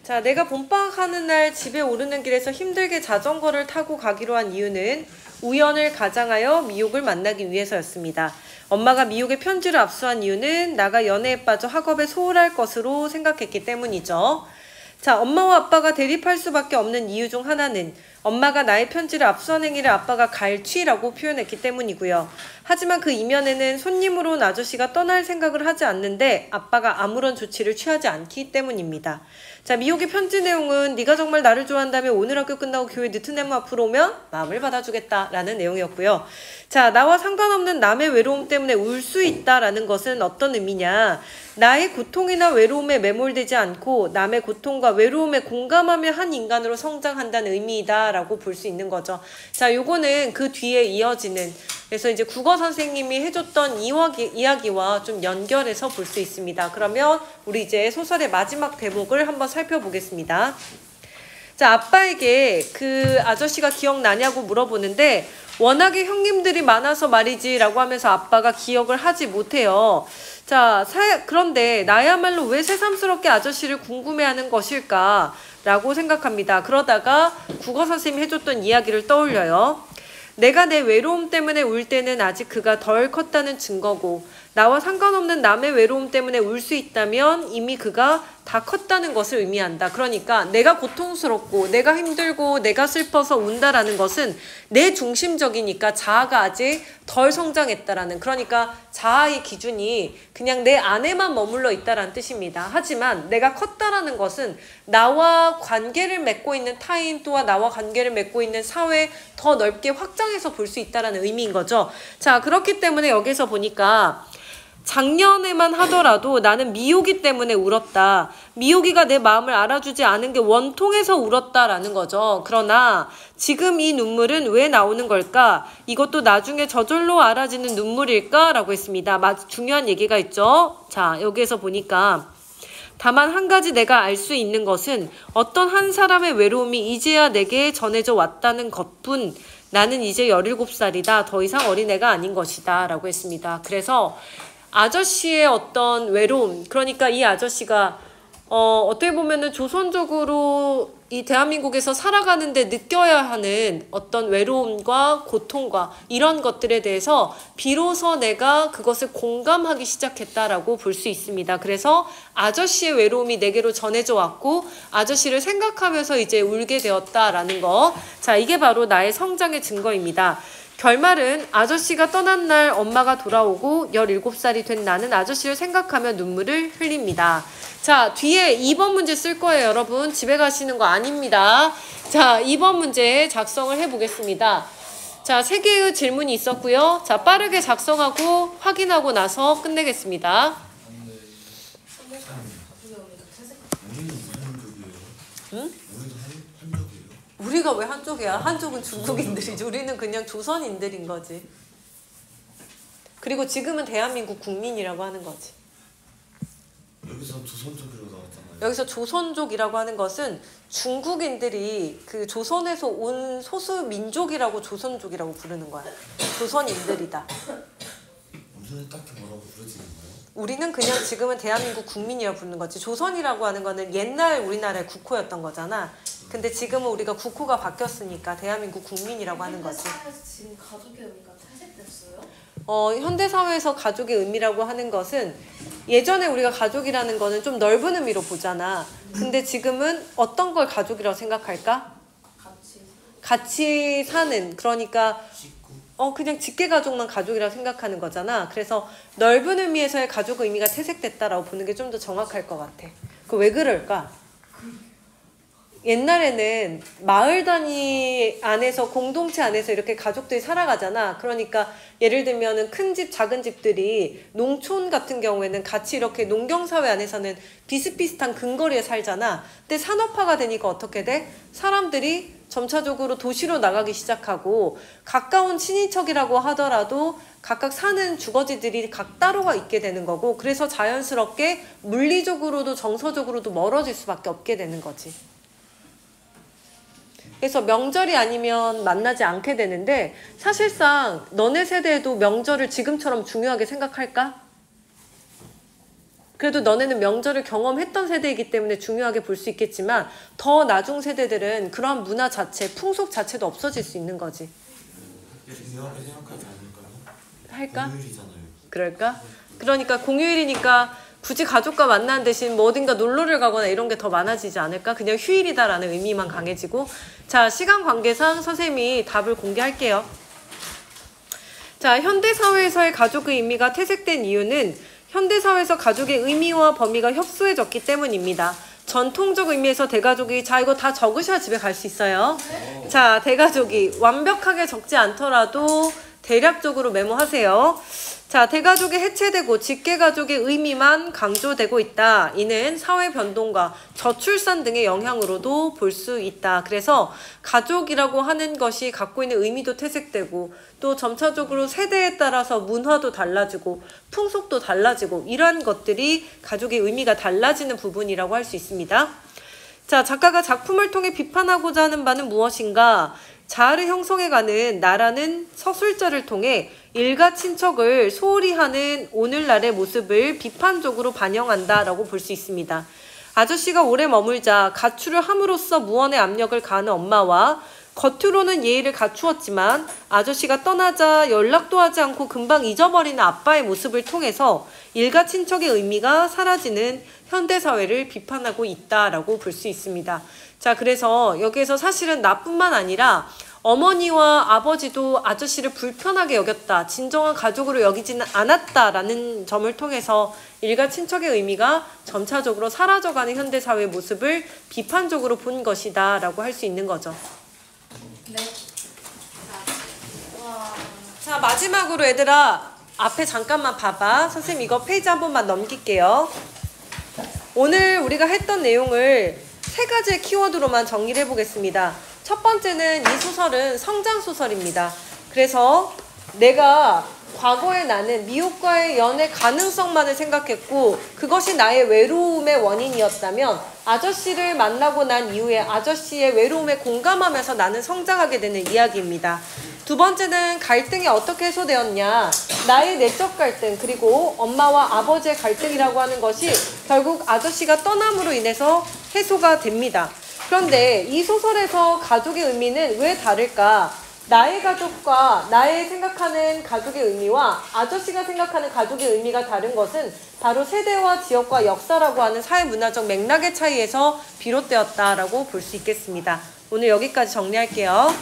자, 내가 봄방학하는 날 집에 오르는 길에서 힘들게 자전거를 타고 가기로 한 이유는 우연을 가장하여 미옥을 만나기 위해서였습니다. 엄마가 미옥의 편지를 압수한 이유는 나가 연애에 빠져 학업에 소홀할 것으로 생각했기 때문이죠. 자, 엄마와 아빠가 대립할 수밖에 없는 이유 중 하나는 엄마가 나의 편지를 압수한 행위를 아빠가 갈취라고 표현했기 때문이고요. 하지만 그 이면에는 손님으로 온 아저씨가 떠날 생각을 하지 않는데 아빠가 아무런 조치를 취하지 않기 때문입니다. 자, 미옥의 편지 내용은 네가 정말 나를 좋아한다면 오늘 학교 끝나고 교회 느트네모 앞으로 오면 마음을 받아주겠다라는 내용이었고요. 자, 나와 상관없는 남의 외로움 때문에 울 수 있다라는 것은 어떤 의미냐? 나의 고통이나 외로움에 매몰되지 않고 남의 고통과 외로움에 공감하며 한 인간으로 성장한다는 의미이다 라고 볼 수 있는 거죠. 자, 요거는 그 뒤에 이어지는, 그래서 이제 국어 선생님이 해줬던 이야기와 좀 연결해서 볼 수 있습니다. 그러면 우리 이제 소설의 마지막 대목을 한번 살펴보겠습니다. 자, 아빠에게 그 아저씨가 기억나냐고 물어보는데 워낙에 형님들이 많아서 말이지 라고 하면서 아빠가 기억을 하지 못해요. 자, 그런데 나야말로 왜 새삼스럽게 아저씨를 궁금해하는 것일까 라고 생각합니다. 그러다가 국어 선생님이 해줬던 이야기를 떠올려요. 내가 내 외로움 때문에 울 때는 아직 그가 덜 컸다는 증거고 나와 상관없는 남의 외로움 때문에 울 수 있다면 이미 그가 다 컸다는 것을 의미한다. 그러니까 내가 고통스럽고 내가 힘들고 내가 슬퍼서 운다라는 것은 내 중심적이니까 자아가 아직 덜 성장했다라는, 그러니까 자아의 기준이 그냥 내 안에만 머물러 있다라는 뜻입니다. 하지만 내가 컸다라는 것은 나와 관계를 맺고 있는 타인 또한 나와 관계를 맺고 있는 사회 더 넓게 확장해서 볼 수 있다라는 의미인 거죠. 자, 그렇기 때문에 여기서 보니까 작년에만 하더라도 나는 미옥이 때문에 울었다. 미옥이가 내 마음을 알아주지 않은 게 원통해서 울었다라는 거죠. 그러나 지금 이 눈물은 왜 나오는 걸까? 이것도 나중에 저절로 알아지는 눈물일까? 라고 했습니다. 중요한 얘기가 있죠. 자, 여기에서 보니까 다만 한 가지 내가 알 수 있는 것은 어떤 한 사람의 외로움이 이제야 내게 전해져 왔다는 것뿐. 나는 이제 17살이다. 더 이상 어린애가 아닌 것이다. 라고 했습니다. 그래서 아저씨의 어떤 외로움, 그러니까 이 아저씨가 어떻게 보면은 조선족으로 이 대한민국에서 살아가는데 느껴야 하는 어떤 외로움과 고통과 이런 것들에 대해서 비로소 내가 그것을 공감하기 시작했다라고 볼 수 있습니다. 그래서 아저씨의 외로움이 내게로 전해져 왔고 아저씨를 생각하면서 이제 울게 되었다라는 거. 자, 이게 바로 나의 성장의 증거입니다. 결말은 아저씨가 떠난 날 엄마가 돌아오고 17살이 된 나는 아저씨를 생각하며 눈물을 흘립니다. 자, 뒤에 2번 문제 쓸 거예요, 여러분. 집에 가시는 거 아닙니다. 자, 2번 문제 작성을 해보겠습니다. 자, 3개의 질문이 있었고요. 자, 빠르게 작성하고 확인하고 나서 끝내겠습니다. 응? 우리가 왜 한쪽이야? 한쪽은 중국인들이지. 우리는 그냥 조선인들인 거지. 그리고 지금은 대한민국 국민이라고 하는 거지. 여기서 조선족이라고 나왔잖아요. 여기서 조선족이라고 하는 것은 중국인들이 그 조선에서 온 소수 민족이라고 조선족이라고 부르는 거야. 조선인들이다. 우리는 딱히 뭐라고 부르지 않나요? 우리는 그냥 지금은 대한민국 국민이라고 부르는 거지. 조선이라고 하는 거는 옛날 우리나라의 국호였던 거잖아. 근데 지금은 우리가 국호가 바뀌었으니까 대한민국 국민이라고 하는 거지. 현대사회에서 지금 가족의 의미가 퇴색됐어요? 현대사회에서 가족의 의미라고 하는 것은 예전에 우리가 가족이라는 거는 좀 넓은 의미로 보잖아. 근데 지금은 어떤 걸 가족이라고 생각할까? 같이 사는, 그러니까 그냥 직계가족만 가족이라고 생각하는 거잖아. 그래서 넓은 의미에서의 가족의 의미가 퇴색됐다라고 보는 게 좀 더 정확할 것 같아. 그 왜 그럴까? 옛날에는 마을 단위 안에서 공동체 안에서 이렇게 가족들이 살아가잖아. 그러니까 예를 들면은 큰 집, 작은 집들이 농촌 같은 경우에는 같이 이렇게 농경사회 안에서는 비슷비슷한 근거리에 살잖아. 근데 산업화가 되니까 어떻게 돼? 사람들이 점차적으로 도시로 나가기 시작하고 가까운 친인척이라고 하더라도 각각 사는 주거지들이 각 따로가 있게 되는 거고, 그래서 자연스럽게 물리적으로도 정서적으로도 멀어질 수밖에 없게 되는 거지. 그래서 명절이 아니면 만나지 않게 되는데 사실상 너네 세대에도 명절을 지금처럼 중요하게 생각할까? 그래도 너네는 명절을 경험했던 세대이기 때문에 중요하게 볼 수 있겠지만 더 나중 세대들은 그런 문화 자체, 풍속 자체도 없어질 수 있는 거지. 중요하게 생각하지 않을까요? 할까? 공휴일이잖아요. 그럴까? 그러니까 공휴일이니까 굳이 가족과 만나는 대신 뭐 어딘가 놀러를 가거나 이런 게 더 많아지지 않을까? 그냥 휴일이다라는 의미만 강해지고. 자, 시간 관계상 선생님이 답을 공개할게요. 자, 현대사회에서의 가족의 의미가 퇴색된 이유는 현대사회에서 가족의 의미와 범위가 협소해졌기 때문입니다. 전통적 의미에서 대가족이, 자, 이거 다 적으셔야 집에 갈 수 있어요. 자, 대가족이 완벽하게 적지 않더라도 대략적으로 메모하세요. 자, 대가족이 해체되고 직계가족의 의미만 강조되고 있다. 이는 사회 변동과 저출산 등의 영향으로도 볼 수 있다. 그래서 가족이라고 하는 것이 갖고 있는 의미도 퇴색되고 또 점차적으로 세대에 따라서 문화도 달라지고 풍속도 달라지고 이러한 것들이 가족의 의미가 달라지는 부분이라고 할 수 있습니다. 자, 작가가 작품을 통해 비판하고자 하는 바는 무엇인가? 자아를 형성해가는 나라는 서술자를 통해 일가 친척을 소홀히 하는 오늘날의 모습을 비판적으로 반영한다라고 볼 수 있습니다. 아저씨가 오래 머물자 가출을 함으로써 무언의 압력을 가하는 엄마와 겉으로는 예의를 갖추었지만 아저씨가 떠나자 연락도 하지 않고 금방 잊어버리는 아빠의 모습을 통해서 일가 친척의 의미가 사라지는 현대사회를 비판하고 있다라고 볼 수 있습니다. 자, 그래서 여기에서 사실은 나뿐만 아니라 어머니와 아버지도 아저씨를 불편하게 여겼다, 진정한 가족으로 여기지는 않았다라는 점을 통해서 일가 친척의 의미가 점차적으로 사라져가는 현대사회의 모습을 비판적으로 본 것이다 라고 할 수 있는 거죠. 네. 와. 자, 마지막으로 얘들아 앞에 잠깐만 봐봐. 선생님 이거 페이지 한 번만 넘길게요. 오늘 우리가 했던 내용을 세 가지의 키워드로만 정리를 해보겠습니다. 첫 번째는 이 소설은 성장소설입니다. 그래서 내가 과거에 나는 미혹과의 연애 가능성만을 생각했고 그것이 나의 외로움의 원인이었다면 아저씨를 만나고 난 이후에 아저씨의 외로움에 공감하면서 나는 성장하게 되는 이야기입니다. 두 번째는 갈등이 어떻게 해소되었냐, 나의 내적 갈등 그리고 엄마와 아버지의 갈등이라고 하는 것이 결국 아저씨가 떠남으로 인해서 해소가 됩니다. 그런데 이 소설에서 가족의 의미는 왜 다를까? 나의 가족과 나의 생각하는 가족의 의미와 아저씨가 생각하는 가족의 의미가 다른 것은 바로 세대와 지역과 역사라고 하는 사회문화적 맥락의 차이에서 비롯되었다라고 볼 수 있겠습니다. 오늘 여기까지 정리할게요.